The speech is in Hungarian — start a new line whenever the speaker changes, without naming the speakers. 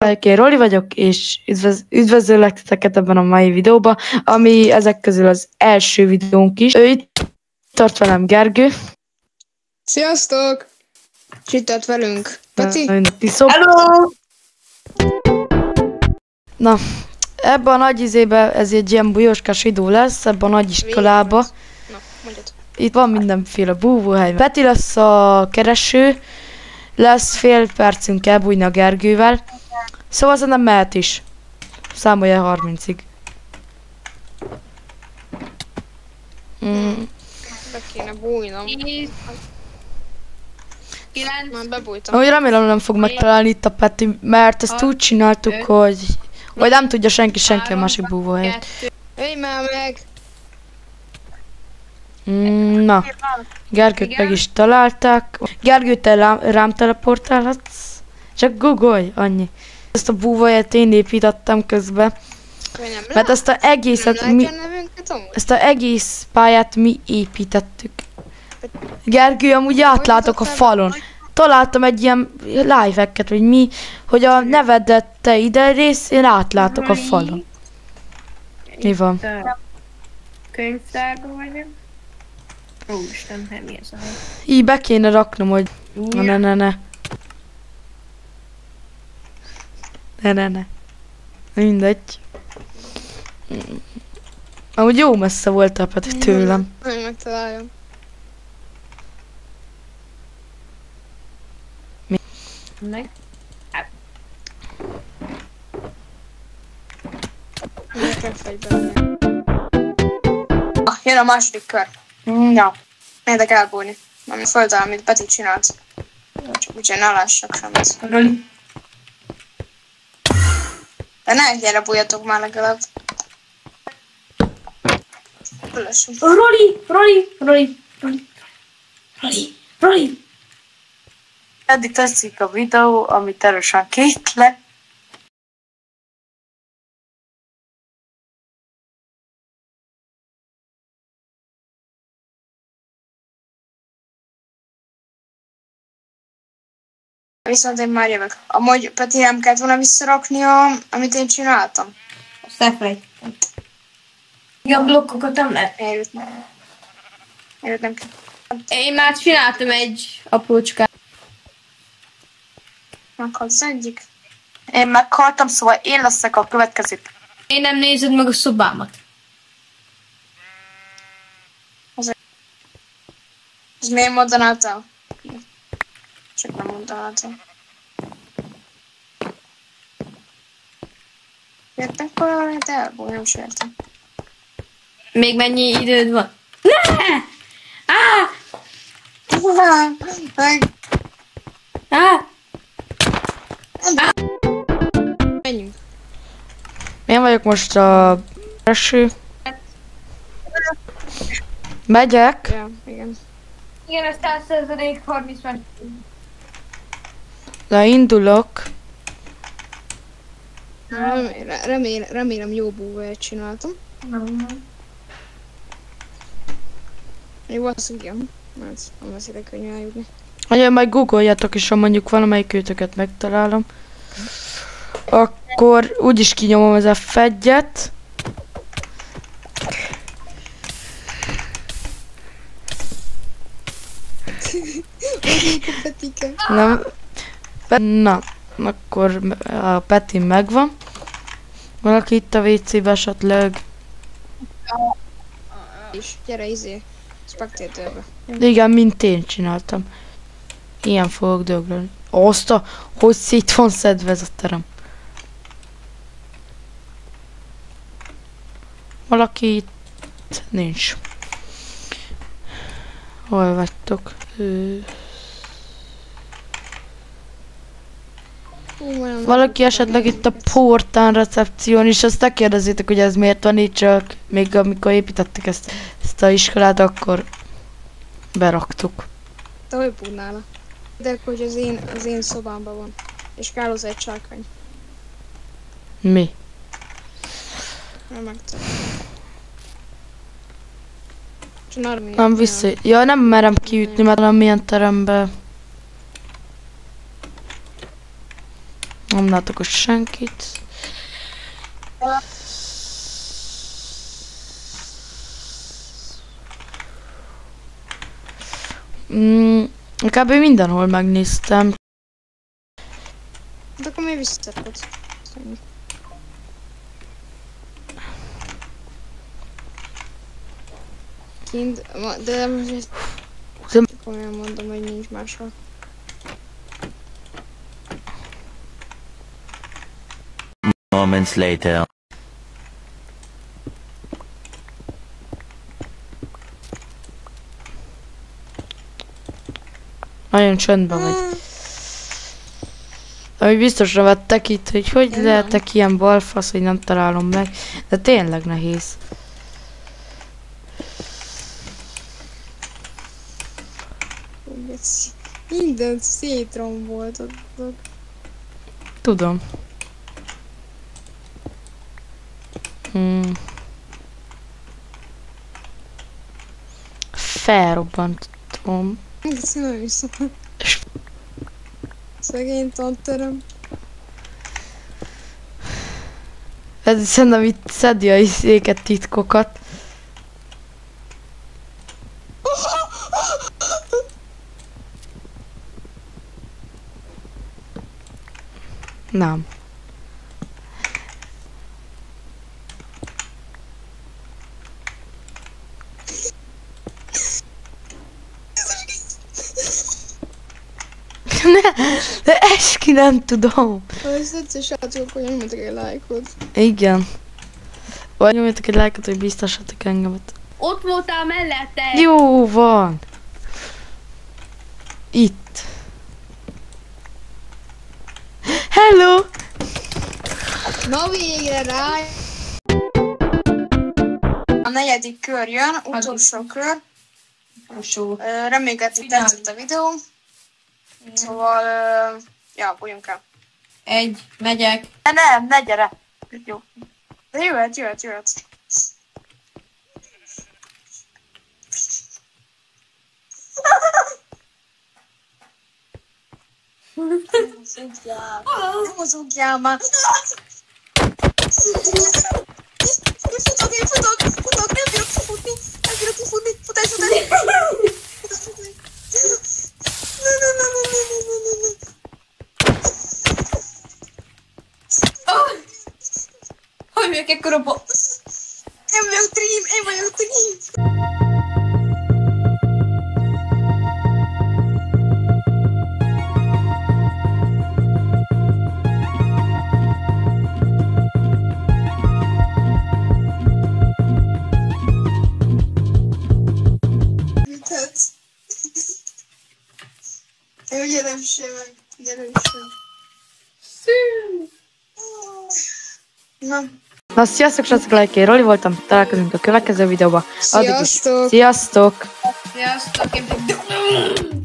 vagyok, én Roli vagyok, és üdvözöllek titeket ebben a mai videóban, ami ezek közül az első videónk is. Itt tart velem Gergő.
Sziasztok! És itt tart velünk Peti.
Hello! Na, ebben a nagy izébe ez egy ilyen bujóskás videó lesz, ebben a nagy iskolába.
Na, mondjad.
Itt van mindenféle búvóhely. Peti lesz a kereső, lesz fél percünk elbújni a Gergővel. Szóval szerintem mehet is. Számolja 30-ig.
Be kéne bújnom. Már bebújtam.
Úgy remélem nem fog megtalálni itt a Peti, mert ezt úgy csináltuk, hogy nem tudja senki a másik búvóhelyet.
Jöjj már meg!
Na, Gergőt meg is találták. Gergő, te rám teleportálhatsz? Csak googolj, annyi. Ezt a búvóhelyet én építettem közben. Mert ezt az egészet ezt az egész pályát mi építettük. Gergő, amúgy átlátok a falon. Találtam egy ilyen live-eket, hogy mi, hogy a nevedet te ide rész, én átlátok a falon. Mi van?
Könyvtárban vagyok. Úristen, nem mi ez a hely.
Így be kéne raknom, hogy... Ne. Ne. Mindegy. Amúgy jó messze volt a Peti tőlem.
Hogy megtaláljam.
Meg?
Miért kell fegyverni? Jön a második kör. Ja. Miért elbújni? Ami földel, amit Peti csinált. Csak úgy, hogy ne lássak semmit.
Roli.
De ne gyere, bújjatok már legalább.
Roli!
Eddig tetszik a videó, amit erősen kétlek.
Viszont én már jövök. Amúgy Peti nem kellett volna visszarakni, amit én csináltam.
Azt elfelejtettem. Igen, blokkokat nem lehet.
Érült nem kell.
Én már csináltam egy aprócskát.
Meghalsz egyik.
Én meghaltam, szóval én leszek a következő.
Én nem nézed meg a szobámat.
Ez miért mondanáltál? Csak nem mondanáltál. Jöttek valamit elbúj, nem sértem.
Még mennyi időd van? Ne!
Menjünk.
Én vagyok most a kereső. Megyek.
Ja, igen.
Igen, ez 100% 30 van.
De indulok.
Remélem jó búvóhelyet csináltam. Jó, az igen. Mert nem lesz ide könnyű eljutni.
Ugye majd googoljatok, és ha mondjuk valamelyik őtöket megtalálom, akkor úgyis kinyomom az F1-et. Nem. Na, akkor a Peti megvan. Valaki itt a WC-be esetleg.
És gyere spectatorbe.
Igen, mint én csináltam. Ilyen fogok dögleni. Azt hogy szét van szedve ez a terem. Valaki itt nincs. Hol vagytok? Valaki esetleg itt a portán recepción is, azt ne kérdezzétek, hogy ez miért van így, csak még amikor építettük ezt a iskolát, akkor beraktuk.
Te hogy búrnála? De hogy az én szobámban van. És kell hozzá egy csákány.
Mi?
Nem megtalálom.
Nem vissza... Ja, nem merem kiütni, mert nem milyen terembe. Nem nem látok ott senkit. Kb. Mindenhol megnéztem.
De akkor mi visszarakod? Kint, de most komolyan mondom, hogy nincs máshol.
Moments later.
Nagyon csöndben vagy. Ami biztosra vettek itt, hogy lehetek ilyen balfasz, hogy nem találom meg. De tényleg nehéz.
Mindent szétromboltad.
Tudom. Felrobbantom.
Köszönöm vissza. Szegény tanterem.
Ez szerintem itt szedi a izéket, titkokat. Nem. De eskü nem tudom.
Az egyszer srácok, hogy nyomjatok egy lájkot.
Igen. Vagy nyomjatok egy lájkot, hogy biztosítok engemet.
Ott voltál mellette!
Jó van. Itt. Hello!
Na végre rá! A negyedik kör jön, utolsó kör. Remélem, hogy tetszett a videó. Szóval, ja, bújjunk el.
Megyek.
Nem, ne gyere. Jó. De jöhet. Nem mozogjál már. Futok, nem bírok kifutni. Futás.
Hogy vagyok ekkora
Én vagyok Dream. Jó, gyere meg.
Na, sziasztok, srácok, Lajkai Roli voltam, találkozunk a következő videóban. Addig is.
Sziasztok!
Sziasztok!
Sziasztok!